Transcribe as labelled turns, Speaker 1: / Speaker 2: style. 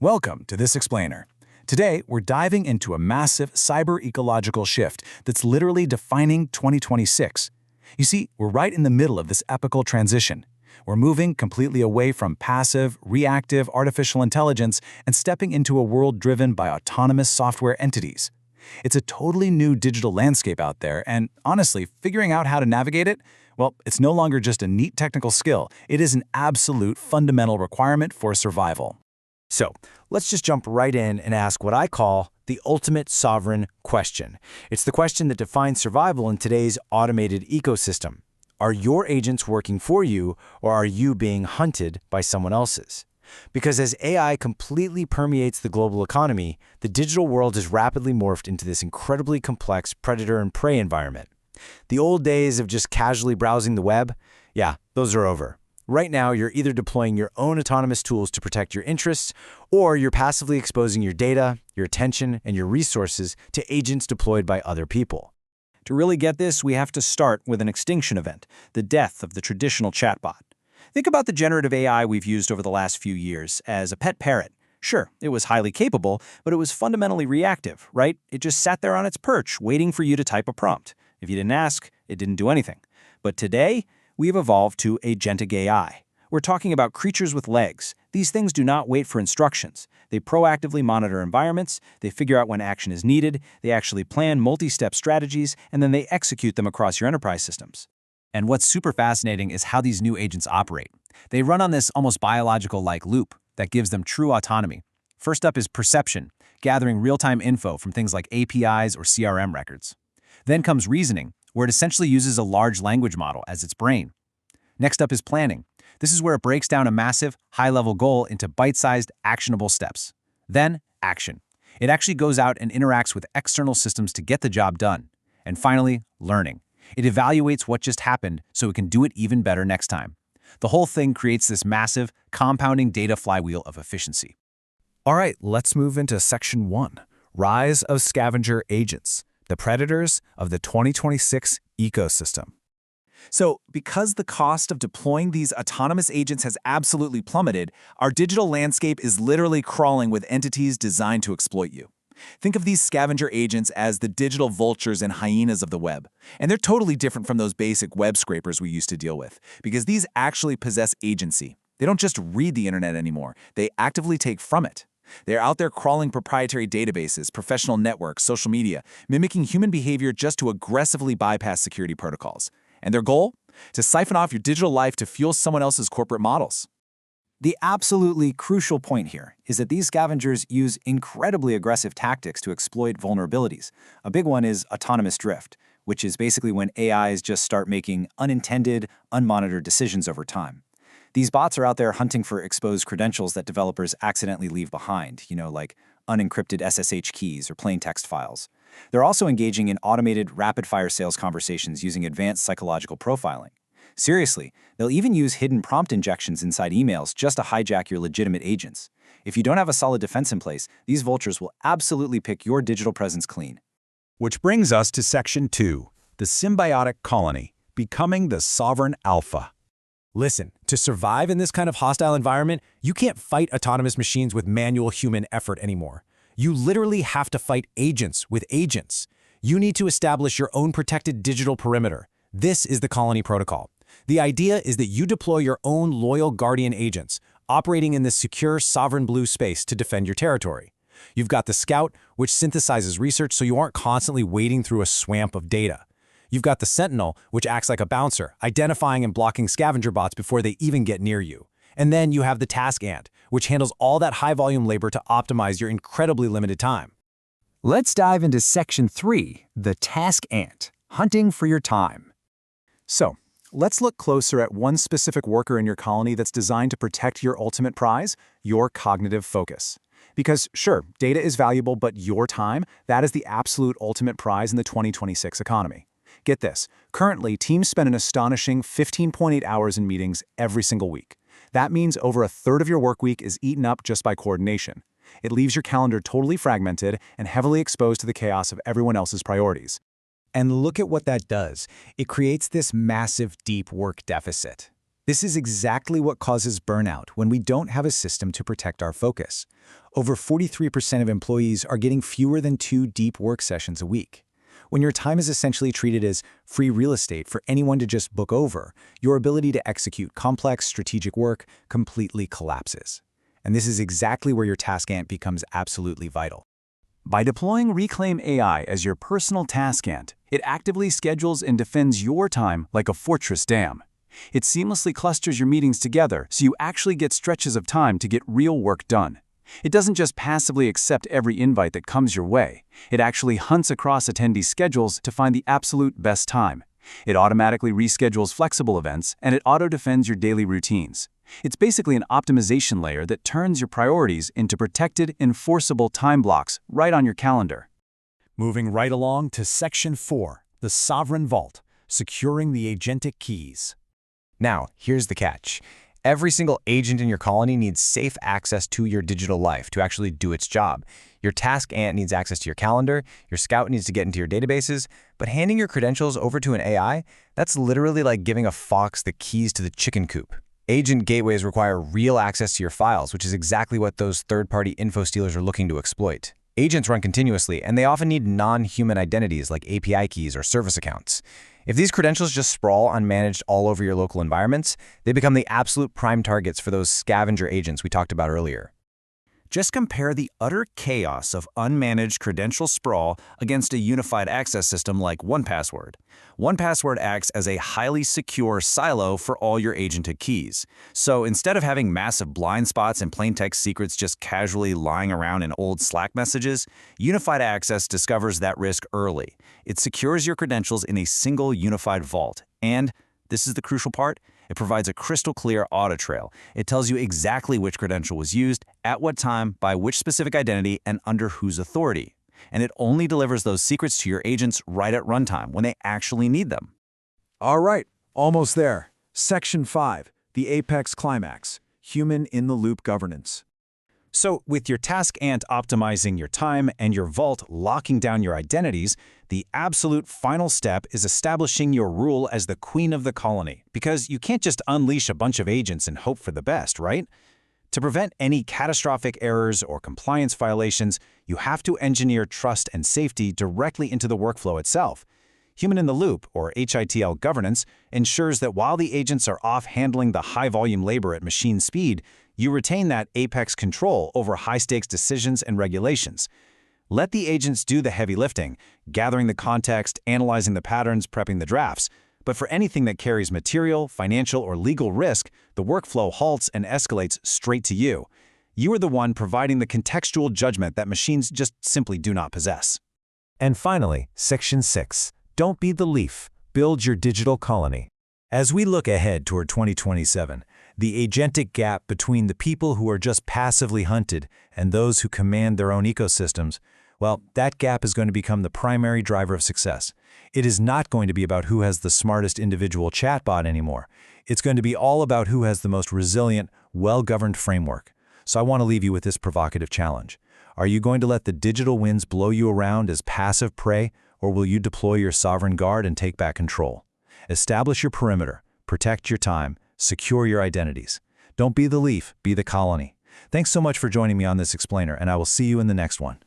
Speaker 1: Welcome to this explainer. Today, we're diving into a massive cyber-ecological shift that's literally defining 2026. You see, we're right in the middle of this epical transition. We're moving completely away from passive, reactive artificial intelligence and stepping into a world driven by autonomous software entities. It's a totally new digital landscape out there, and honestly, figuring out how to navigate it, well, it's no longer just a neat technical skill. It is an absolute fundamental requirement for survival.
Speaker 2: So let's just jump right in and ask what I call the ultimate sovereign question. It's the question that defines survival in today's automated ecosystem. Are your agents working for you, or are you being hunted by someone else's? Because as AI completely permeates the global economy, the digital world has rapidly morphed into this incredibly complex predator and prey environment. The old days of just casually browsing the web, yeah, those are over. Right now, you're either deploying your own autonomous tools to protect your interests, or you're passively exposing your data, your attention, and your resources to agents deployed by other people.
Speaker 1: To really get this, we have to start with an extinction event, the death of the traditional chatbot. Think about the generative AI we've used over the last few years as a pet parrot. Sure, it was highly capable, but it was fundamentally reactive, right? It just sat there on its perch, waiting for you to type a prompt. If you didn't ask, it didn't do anything. But today, we've evolved to Agentic AI. We're talking about creatures with legs. These things do not wait for instructions. They proactively monitor environments, they figure out when action is needed, they actually plan multi-step strategies, and then they execute them across your enterprise systems. And what's super fascinating is how these new agents operate. They run on this almost biological-like loop that gives them true autonomy. First up is perception, gathering real-time info from things like APIs or CRM records. Then comes reasoning, where it essentially uses a large language model as its brain. Next up is planning. This is where it breaks down a massive, high-level goal into bite-sized, actionable steps. Then, action. It actually goes out and interacts with external systems to get the job done. And finally, learning. It evaluates what just happened so it can do it even better next time. The whole thing creates this massive, compounding data flywheel of efficiency.
Speaker 3: All right, let's move into Section 1, Rise of Scavenger Agents, the predators of the 2026 ecosystem.
Speaker 1: So, because the cost of deploying these autonomous agents has absolutely plummeted, our digital landscape is literally crawling with entities designed to exploit you. Think of these scavenger agents as the digital vultures and hyenas of the web. And they're totally different from those basic web scrapers we used to deal with, because these actually possess agency. They don't just read the internet anymore, they actively take from it. They're out there crawling proprietary databases, professional networks, social media, mimicking human behavior just to aggressively bypass security protocols. And their goal? To siphon off your digital life to fuel someone else's corporate models. The absolutely crucial point here is that these scavengers use incredibly aggressive tactics to exploit vulnerabilities. A big one is autonomous drift, which is basically when AIs just start making unintended, unmonitored decisions over time. These bots are out there hunting for exposed credentials that developers accidentally leave behind, like unencrypted SSH keys or plain text files. They're also engaging in automated rapid-fire sales conversations using advanced psychological profiling. Seriously, they'll even use hidden prompt injections inside emails just to hijack your legitimate agents. If you don't have a solid defense in place, these vultures will absolutely pick your digital presence clean.
Speaker 3: Which brings us to Section 2, the Symbiotic Colony, becoming the sovereign alpha. Listen, to survive in this kind of hostile environment, you can't fight autonomous machines with manual human effort anymore. You literally have to fight agents with agents. You need to establish your own protected digital perimeter. This is the Colony Protocol. The idea is that you deploy your own loyal guardian agents, operating in this secure, sovereign blue space to defend your territory. You've got the Scout, which synthesizes research so you aren't constantly wading through a swamp of data. You've got the Sentinel, which acts like a bouncer, identifying and blocking scavenger bots before they even get near you. And then you have the Task Ant, which handles all that high-volume labor to optimize your incredibly limited time.
Speaker 4: Let's dive into Section 3, the Task Ant, hunting for your time.
Speaker 1: So, let's look closer at one specific worker in your colony that's designed to protect your ultimate prize, your cognitive focus. Because sure, data is valuable, but your time, that is the absolute ultimate prize in the 2026 economy. Get this, currently teams spend an astonishing 15.8 hours in meetings every single week. That means over a third of your work week is eaten up just by coordination. It leaves your calendar totally fragmented and heavily exposed to the chaos of everyone else's priorities.
Speaker 2: And look at what that does. It creates this massive deep work deficit. This is exactly what causes burnout when we don't have a system to protect our focus. Over 43% of employees are getting fewer than 2 deep work sessions a week. When your time is essentially treated as free real estate for anyone to just book over, your ability to execute complex strategic work completely collapses. And this is exactly where your task ant becomes absolutely vital.
Speaker 1: By deploying Reclaim AI as your personal task ant, it actively schedules and defends your time like a fortress dam. It seamlessly clusters your meetings together so you actually get stretches of time to get real work done. It doesn't just passively accept every invite that comes your way. It actually hunts across attendee schedules to find the absolute best time. It automatically reschedules flexible events, and it auto-defends your daily routines. It's basically an optimization layer that turns your priorities into protected, enforceable time blocks right on your calendar.
Speaker 3: Moving right along to Section 4, the Sovereign Vault, securing the agentic keys.
Speaker 2: Now, here's the catch. Every single agent in your colony needs safe access to your digital life to actually do its job. Your task ant needs access to your calendar, your scout needs to get into your databases, but handing your credentials over to an AI, that's literally like giving a fox the keys to the chicken coop. Agent gateways require real access to your files, which is exactly what those third-party info stealers are looking to exploit. Agents run continuously, and they often need non-human identities like API keys or service accounts. If these credentials just sprawl unmanaged all over your local environments, they become the absolute prime targets for those scavenger agents we talked about earlier.
Speaker 1: Just compare the utter chaos of unmanaged credential sprawl against a unified access system like 1Password. 1Password acts as a highly secure silo for all your agentic keys. So instead of having massive blind spots and plaintext secrets just casually lying around in old Slack messages, unified access discovers that risk early. It secures your credentials in a single unified vault. And, this is the crucial part, it provides a crystal clear audit trail. It tells you exactly which credential was used, at what time, by which specific identity, and under whose authority. And it only delivers those secrets to your agents right at runtime when they actually need them.
Speaker 3: All right, almost there. Section 5, the apex climax, human-in-the-loop governance.
Speaker 1: So with your task ant optimizing your time and your vault locking down your identities, the absolute final step is establishing your rule as the queen of the colony, because you can't just unleash a bunch of agents and hope for the best, right? To prevent any catastrophic errors or compliance violations, you have to engineer trust and safety directly into the workflow itself. Human-in-the-loop, or HITL governance, ensures that while the agents are off handling the high-volume labor at machine speed, you retain that apex control over high-stakes decisions and regulations. Let the agents do the heavy lifting, gathering the context, analyzing the patterns, prepping the drafts. But for anything that carries material, financial, or legal risk, the workflow halts and escalates straight to you. You are the one providing the contextual judgment that machines just simply do not possess.
Speaker 3: And finally, Section 6, don't be the leaf, build your digital colony. As we look ahead toward 2027, the agentic gap between the people who are just passively hunted and those who command their own ecosystems, well, that gap is going to become the primary driver of success. It is not going to be about who has the smartest individual chatbot anymore. It's going to be all about who has the most resilient, well-governed framework. So I want to leave you with this provocative challenge. Are you going to let the digital winds blow you around as passive prey, or will you deploy your sovereign guard and take back control? Establish your perimeter, protect your time, secure your identities. Don't be the leaf, be the colony. Thanks so much for joining me on this explainer, and I will see you in the next one.